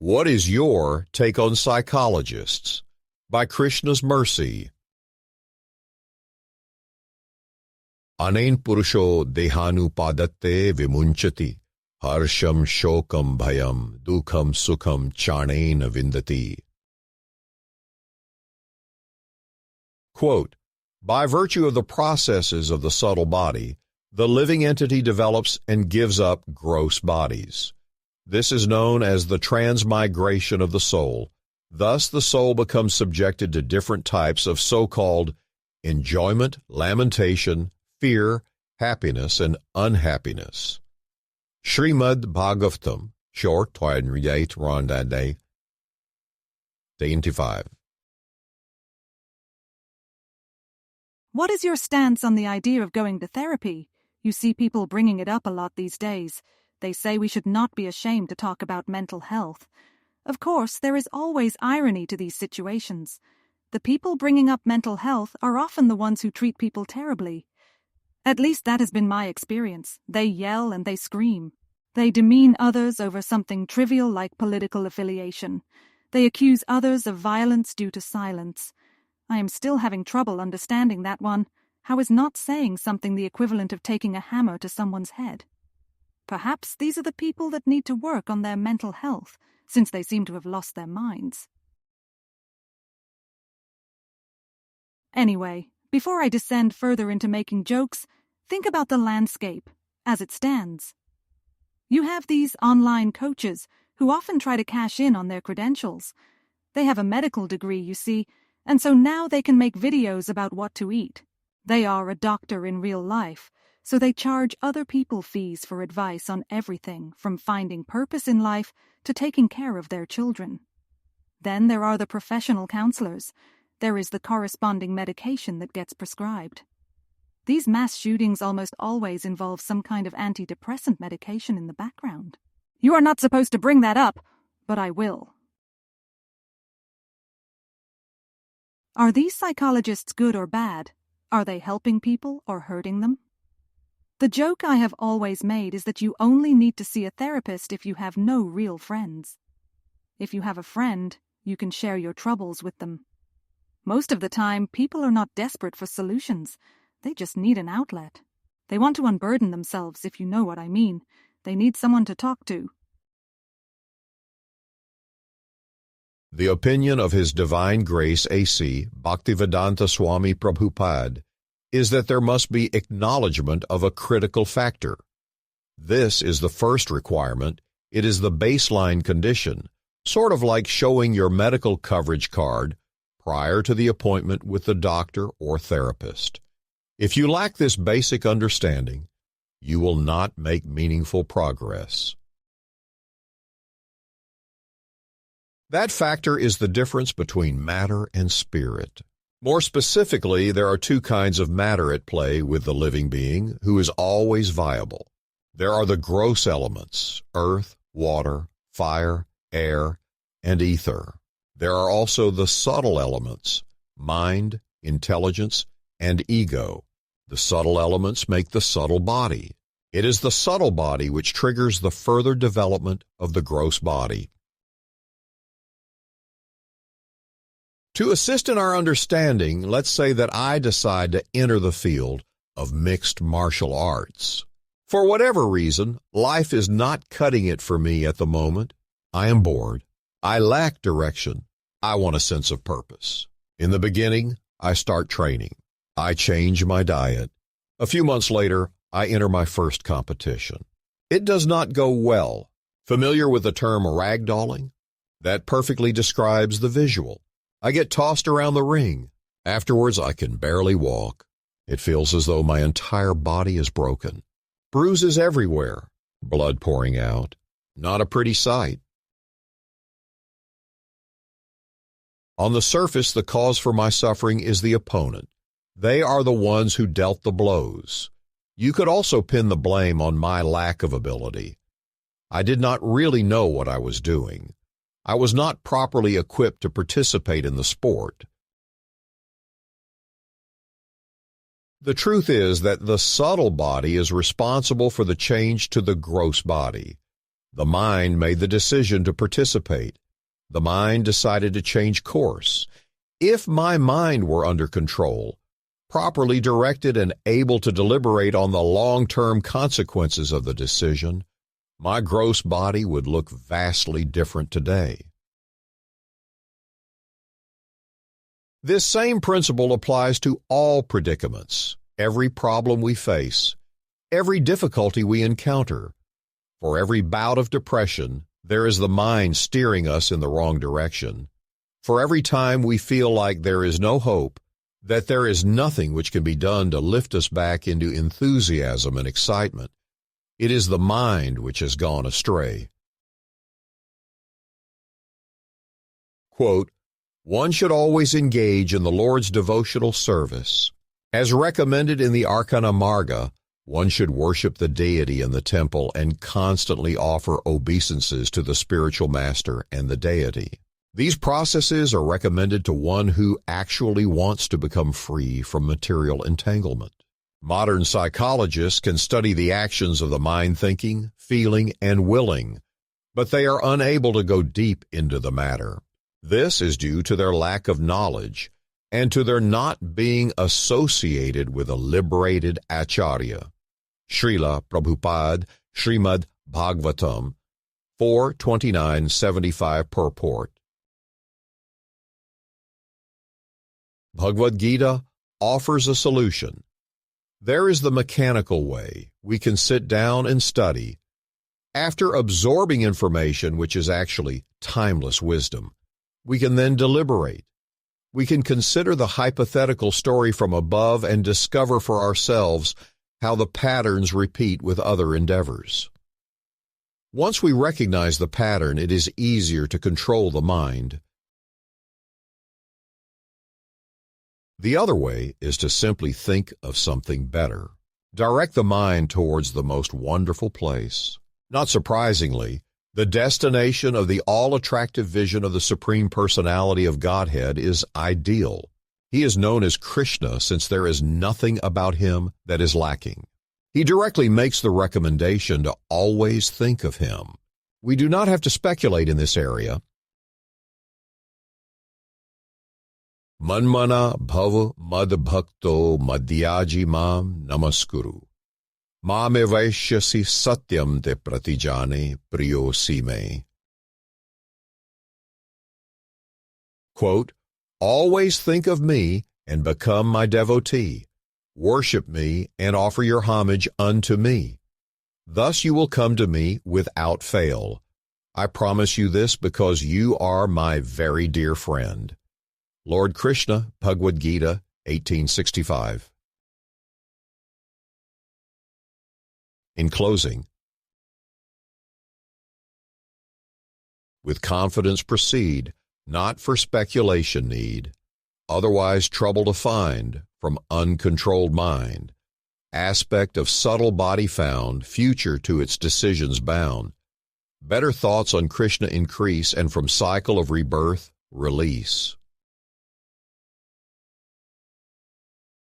What is your take on Psychologists? By Krishna's Mercy. Anen purusho dehanupadatte vimunchati, harsham shokam bhayam, dukham sukham charnena vindati. Quote, by virtue of the processes of the subtle body, the living entity develops and gives up gross bodies. This is known as the transmigration of the soul. Thus, the soul becomes subjected to different types of so-called enjoyment, lamentation, fear, happiness, and unhappiness. Shrimad Bhagavatam, short 28 Rondade 25. What is your stance on the idea of going to therapy? You see people bringing it up a lot these days. They say we should not be ashamed to talk about mental health. Of course, there is always irony to these situations. The people bringing up mental health are often the ones who treat people terribly. At least that has been my experience. They yell and they scream. They demean others over something trivial like political affiliation. They accuse others of violence due to silence. I am still having trouble understanding that one. How is not saying something the equivalent of taking a hammer to someone's head? Perhaps these are the people that need to work on their mental health, since they seem to have lost their minds. Anyway, before I descend further into making jokes, think about the landscape as it stands. You have these online coaches who often try to cash in on their credentials. They have a medical degree, you see, and so now they can make videos about what to eat. They are a doctor in real life, so they charge other people fees for advice on everything from finding purpose in life to taking care of their children. Then there are the professional counselors. There is the corresponding medication that gets prescribed. These mass shootings almost always involve some kind of antidepressant medication in the background. You are not supposed to bring that up, but I will. Are these psychologists good or bad? Are they helping people or hurting them? The joke I have always made is that you only need to see a therapist if you have no real friends. If you have a friend, you can share your troubles with them. Most of the time, people are not desperate for solutions. They just need an outlet. They want to unburden themselves, if you know what I mean. They need someone to talk to. The opinion of His Divine Grace A.C. Bhaktivedanta Swami Prabhupada is that there must be acknowledgement of a critical factor. This is the first requirement. It is the baseline condition, sort of like showing your medical coverage card prior to the appointment with the doctor or therapist. If you lack this basic understanding, you will not make meaningful progress. That factor is the difference between matter and spirit. More specifically, there are two kinds of matter at play with the living being who is always viable. There are the gross elements, earth, water, fire, air, and ether. There are also the subtle elements, mind, intelligence, and ego. The subtle elements make the subtle body. It is the subtle body which triggers the further development of the gross body. To assist in our understanding, let's say that I decide to enter the field of mixed martial arts. For whatever reason, life is not cutting it for me at the moment. I am bored. I lack direction. I want a sense of purpose. In the beginning, I start training. I change my diet. A few months later, I enter my first competition. It does not go well. Familiar with the term ragdolling? That perfectly describes the visual. I get tossed around the ring. Afterwards, I can barely walk. It feels as though my entire body is broken. Bruises everywhere. Blood pouring out. Not a pretty sight. On the surface, the cause for my suffering is the opponent. They are the ones who dealt the blows. You could also pin the blame on my lack of ability. I did not really know what I was doing. I was not properly equipped to participate in the sport. The truth is that the subtle body is responsible for the change to the gross body. The mind made the decision to participate. The mind decided to change course. If my mind were under control, properly directed and able to deliberate on the long-term consequences of the decision, my gross body would look vastly different today. This same principle applies to all predicaments, every problem we face, every difficulty we encounter. For every bout of depression, there is the mind steering us in the wrong direction. For every time we feel like there is no hope, that there is nothing which can be done to lift us back into enthusiasm and excitement, it is the mind which has gone astray. Quote, "One should always engage in the Lord's devotional service. As recommended in the Arcana Marga, one should worship the deity in the temple and constantly offer obeisances to the spiritual master and the deity. These processes are recommended to one who actually wants to become free from material entanglement. Modern psychologists can study the actions of the mind thinking, feeling, and willing, but they are unable to go deep into the matter. This is due to their lack of knowledge and to their not being associated with a liberated acharya." Srila Prabhupada, Shrimad Bhagavatam, 4:29-75 purport. Bhagavad-gita offers a solution. There is the mechanical way. We can sit down and study. After absorbing information which is actually timeless wisdom, we can then deliberate. We can consider the hypothetical story from above and discover for ourselves how the patterns repeat with other endeavors. Once we recognize the pattern, it is easier to control the mind. The other way is to simply think of something better. Direct the mind towards the most wonderful place. Not surprisingly, the destination of the all-attractive vision of the Supreme Personality of Godhead is ideal. He is known as Krishna since there is nothing about him that is lacking. He directly makes the recommendation to always think of him. We do not have to speculate in this area. Manmana bhav mad bhakto madhyaji mam namaskuru. Mame vaishyasi satyam te pratijane priyosi me. Quote, "Always think of me and become my devotee. Worship me and offer your homage unto me. Thus you will come to me without fail. I promise you this because you are my very dear friend." Lord Krishna, Bhagavad-gita, 1865. In closing, with confidence proceed, not for speculation need, otherwise trouble to find from uncontrolled mind, aspect of subtle body found, future to its decisions bound. Better thoughts on Krishna increase, and from cycle of rebirth, release.